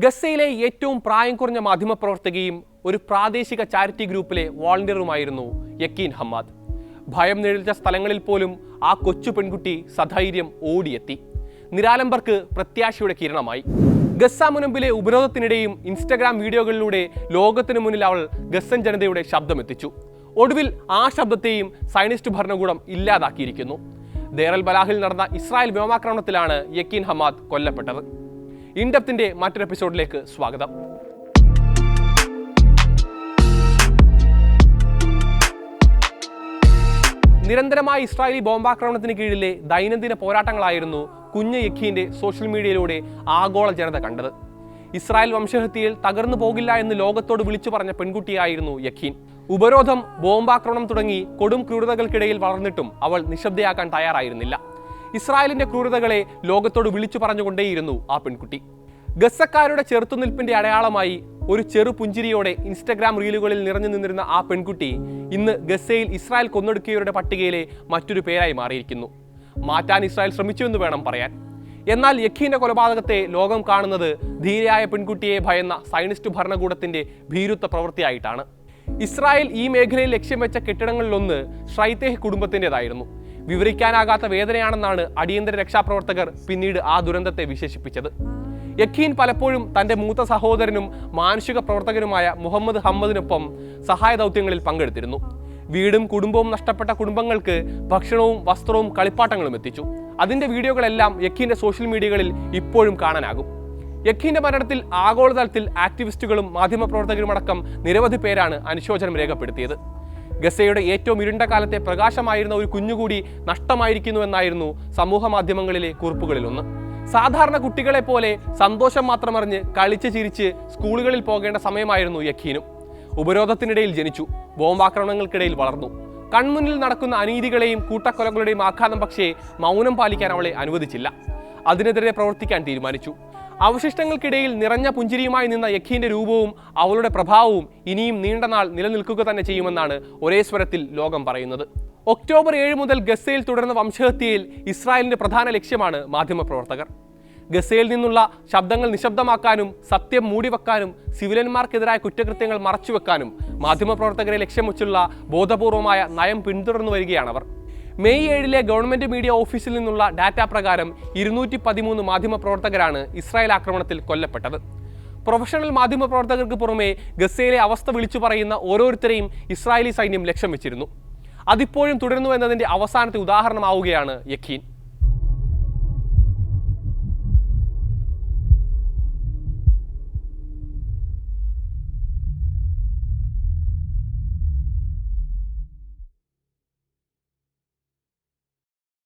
ഗസയിലെ ഏറ്റവും പ്രായം കുറഞ്ഞ മാധ്യമപ്രവർത്തകയും ഒരു പ്രാദേശിക ചാരിറ്റി ഗ്രൂപ്പിലെ വോളണ്ടിയറുമായിരുന്നു യക്കീൻ ഹമ്മാദ്. ഭയം നിഴലിച്ച സ്ഥലങ്ങളിൽ പോലും ആ കൊച്ചു പെൺകുട്ടി സധൈര്യം ഓടിയെത്തി. നിരാലംബർക്ക് പ്രത്യാശയുടെ കിരണമായി. ഗസ മുനമ്പിലെ ഉപരോധത്തിനിടെയും ഇൻസ്റ്റഗ്രാം വീഡിയോകളിലൂടെ ലോകത്തിനു മുന്നിൽ അവൾ ഗസൻ ജനതയുടെ ശബ്ദമെത്തിച്ചു. ഒടുവിൽ ആ ശബ്ദത്തെയും സയനിസ്റ്റ് ഭരണകൂടം ഇല്ലാതാക്കിയിരിക്കുന്നു. ദേർ അൽ ബലാഹിൽ നടന്ന ഇസ്രായേൽ വ്യോമാക്രമണത്തിലാണ് യക്കീൻ ഹമ്മാദ് കൊല്ലപ്പെട്ടത്. ഇൻഡെപ്തിന്റെ മറ്റൊരു എപ്പിസോഡിലേക്ക് സ്വാഗതം. നിരന്തരമായ ഇസ്രായേലി ബോംബാക്രമണത്തിന് കീഴിലെ ദൈനംദിന പോരാട്ടങ്ങളായിരുന്നു കുഞ്ഞ് യക്കീന്റെ സോഷ്യൽ മീഡിയയിലൂടെ ആഗോള ജനത കണ്ടത്. ഇസ്രായേൽ വംശഹത്യയിൽ തകർന്നു പോകില്ല എന്ന് ലോകത്തോട് വിളിച്ചു പറഞ്ഞ പെൺകുട്ടിയായിരുന്നു യക്കീൻ. ഉപരോധം, ബോംബാക്രമണം തുടങ്ങി കൊടും ക്രൂരതകൾക്കിടയിൽ വളർന്നിട്ടും അവൾ നിശബ്ദയാക്കാൻ തയ്യാറായിരുന്നില്ല. ഇസ്രായേലിന്റെ ക്രൂരതകളെ ലോകത്തോട് വിളിച്ചു പറഞ്ഞുകൊണ്ടേയിരുന്നു ആ പെൺകുട്ടി. ഗസക്കാരുടെ ചെറുത്തുനിൽപ്പിന്റെ അടയാളമായി ഒരു ചെറു പുഞ്ചിരിയോടെ ഇൻസ്റ്റഗ്രാം റീലുകളിൽ നിറഞ്ഞു നിന്നിരുന്ന ആ പെൺകുട്ടി ഇന്ന് ഗസയിൽ ഇസ്രായേൽ കൊന്നൊടുക്കിയവരുടെ പട്ടികയിലെ മറ്റൊരു പേരായി മാറിയിരിക്കുന്നു. മാറ്റാൻ ഇസ്രായേൽ ശ്രമിച്ചുവെന്ന് വേണം പറയാൻ. എന്നാൽ യക്കീന്റെ കൊലപാതകത്തെ ലോകം കാണുന്നത് ധീരയായ പെൺകുട്ടിയെ ഭയന്ന സയനിസ്റ്റ് ഭരണകൂടത്തിന്റെ ഭീരുത്വ പ്രവൃത്തിയായിട്ടാണ്. ഇസ്രായേൽ ഈ മേഖലയിൽ ലക്ഷ്യം വെച്ച കെട്ടിടങ്ങളിലൊന്ന് ഷ്രൈത്തേഹ് കുടുംബത്തിൻ്റെതായിരുന്നു. വിവരിക്കാനാകാത്ത വേദനയാണെന്നാണ് അടിയന്തര രക്ഷാപ്രവർത്തകർ പിന്നീട് ആ ദുരന്തത്തെ വിശേഷിപ്പിച്ചത്. യക്കീൻ പലപ്പോഴും തന്റെ മൂത്ത സഹോദരനും മാനുഷിക പ്രവർത്തകനുമായ മുഹമ്മദ് ഹമ്മദിനൊപ്പം സഹായ ദൗത്യങ്ങളിൽ പങ്കെടുത്തിരുന്നു. വീടും കുടുംബവും നഷ്ടപ്പെട്ട കുടുംബങ്ങൾക്ക് ഭക്ഷണവും വസ്ത്രവും കളിപ്പാട്ടങ്ങളും എത്തിച്ചു. അതിന്റെ വീഡിയോകളെല്ലാം യക്കീന്റെ സോഷ്യൽ മീഡിയകളിൽ ഇപ്പോഴും കാണാനാകും. യക്കീന്റെ മരണത്തിൽ ആഗോളതലത്തിൽ ആക്ടിവിസ്റ്റുകളും മാധ്യമപ്രവർത്തകരുമടക്കം നിരവധി പേരാണ് അനുശോചനം രേഖപ്പെടുത്തിയത്. ഗസയുടെ ഏറ്റവും ഇരുണ്ട കാലത്തെ പ്രകാശമായിരുന്ന ഒരു കുഞ്ഞുകൂടി നഷ്ടമായിരിക്കുന്നുവെന്നായിരുന്നു സമൂഹ മാധ്യമങ്ങളിലെ കുറിപ്പുകളിലൊന്ന്. സാധാരണ കുട്ടികളെ പോലെ സന്തോഷം മാത്രമറിഞ്ഞ് കളിച്ച് ചിരിച്ച് സ്കൂളുകളിൽ പോകേണ്ട സമയമായിരുന്നു യക്കീനും. ഉപരോധത്തിനിടയിൽ ജനിച്ചു, ബോംബാക്രമണങ്ങൾക്കിടയിൽ വളർന്നു. കൺമുന്നിൽ നടക്കുന്ന അനീതികളെയും കൂട്ടക്കൊലകളുടെയും ആഘാതം പക്ഷേ മൗനം പാലിക്കാൻ അവളെ അനുവദിച്ചില്ല. അതിനെതിരെ പ്രവർത്തിക്കാൻ തീരുമാനിച്ചു. അവശിഷ്ടങ്ങൾക്കിടയിൽ നിറഞ്ഞ പുഞ്ചിരിയുമായി നിന്ന യക്കീന്റെ രൂപവും അവളുടെ പ്രഭാവവും ഇനിയും നീണ്ട നാൾ നിലനിൽക്കുക തന്നെ ചെയ്യുമെന്നാണ് ഒരേ സ്വരത്തിൽ ലോകം പറയുന്നത്. ഒക്ടോബർ 7 മുതൽ ഗസയിൽ തുടർന്ന വംശഹത്യയിൽ ഇസ്രായേലിന്റെ പ്രധാന ലക്ഷ്യമാണ് മാധ്യമപ്രവർത്തകർ. ഗസയിൽ നിന്നുള്ള ശബ്ദങ്ങൾ നിശബ്ദമാക്കാനും സത്യം മൂടിവെക്കാനും സിവിലിയന്മാർക്കെതിരായ കുറ്റകൃത്യങ്ങൾ മറച്ചുവെക്കാനും മാധ്യമപ്രവർത്തകരെ ലക്ഷ്യം വെച്ചുള്ള ബോധപൂർവമായ നയം പിന്തുടർന്നു വരികയാണവർ. മെയ് 7 ഗവൺമെന്റ് മീഡിയ ഓഫീസിൽ നിന്നുള്ള ഡാറ്റ പ്രകാരം 213 മാധ്യമപ്രവർത്തകരാണ് ഇസ്രായേൽ ആക്രമണത്തിൽ കൊല്ലപ്പെട്ടത്. പ്രൊഫഷണൽ മാധ്യമപ്രവർത്തകർക്ക് പുറമെ ഗസയിലെ അവസ്ഥ വിളിച്ചു പറയുന്ന ഓരോരുത്തരെയും ഇസ്രായേലി സൈന്യം ലക്ഷ്യം വെച്ചിരുന്നു. അതിപ്പോഴും തുടരുന്നു എന്നതിന്റെ അവസാനത്തെ ഉദാഹരണമാവുകയാണ് യക്കീൻ.